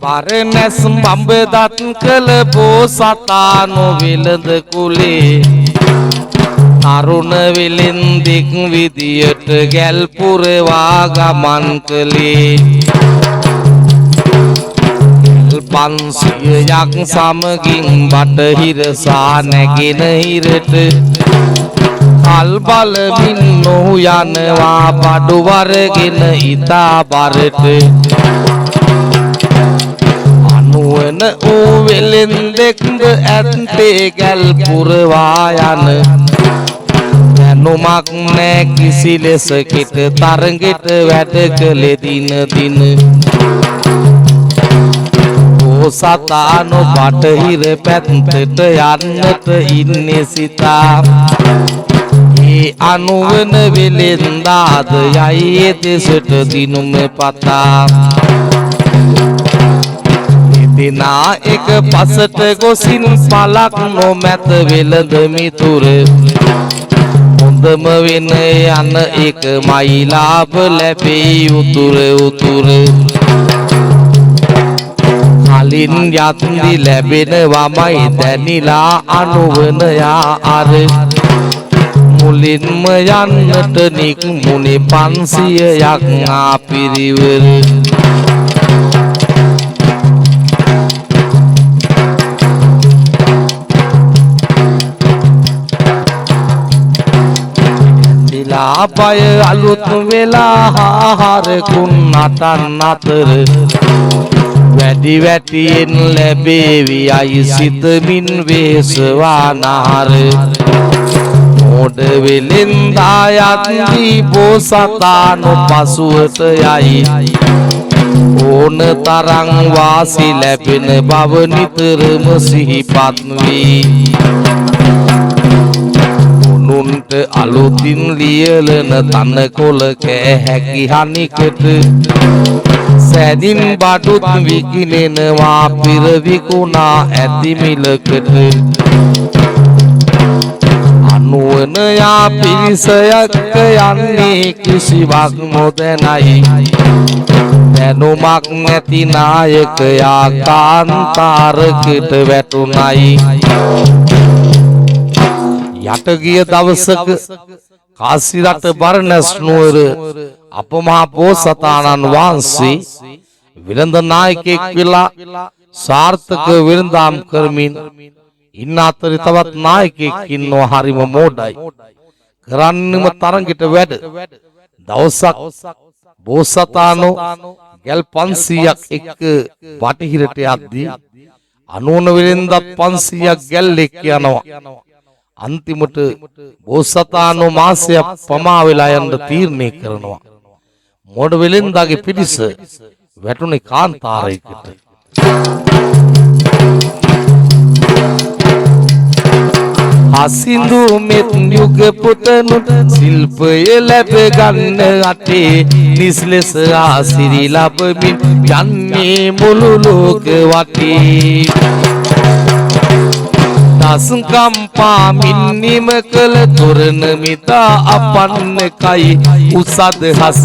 Parnes mambedat kelebo satano vilad kule Taruna vilindik vidiyat gelpure wagaman kele Pansiya yak samaging badahir sanegin hirat Albal minno yanwa paduwargen ita barat Anuwana uvelindek ente gelpure wayan Numak ne kisi lesakit tarangit wed kele din din Satano badahir pettet yannat inne sita E anuwana vilindad yaye desat dinum pata Edina ek pasat gosin palak no met vilad mitur Hondam vena yan ek mailab lebe utur utur Alin yatndi ලැබෙනවා මයි දැනිලා අනුවනයා අර මුලින්ම යන්නට නික්මුනේ 500ක් ආපිරිවර දිලා පය අලුත් වෙලා ආහාර කුන් නටන් අතර Wedi wediin ලැබේවි අයි සිතමින් වේසවානාර මොඩ වෙලෙන්දා යත්දී බෝසතාණු පසුවට යයි ඕන තරම් වාසි ලැබෙන බව නිතරම සිහිපත් වේ උනුන්ට අලුතින් ලියලන තනකොළ කෑ හැකි හනිකට Sēdin badut vikinenawa piravikuna ඇති මිලකට අනුවනයා පිරිසයක් යන්නේ කිසිවක් නොදැනයි දැනුමක් නැති නායකයා කාන්තාරකට වැටුණයි යට ගිය දවසක කාසිරට බරණැස් නුවර අපමහා බෝසතාණන් වහන්සේ විලඳ නායකයෙක් වෙලා සාර්ථක විලඳාම් කරමින් ඉන්න අතරේ තවත් නායකයෙක් ඉන්නවා හරිම මෝඩයි කරන්නෙම තරඟෙට වැඩ දවසක් බෝසතාණෝ ගල් 500ක් එක්ක බටහිරට යද්දී අනෝන විලඳ 500ක් ගල් එක්ක යනවා අන්තිමට බෝසතාණෝ මාසයක් පමා වෙලා යන්න තීරණය කරනවා මොඩ වෙලෙන්දාගේ පිරිස වැටුනේ කාන්තාරයකට අසින්දු මෙත් යුග පුතනුත් ශිල්පය ලැබ ගන්න අතේ නිස්ලෙස ආසිරි ලැබමින් යන්නේ මුළු ලෝක වටේ දසුකම් පාමින් නිම කළ තොරණ මිතා අපන්න කයි උසද හස්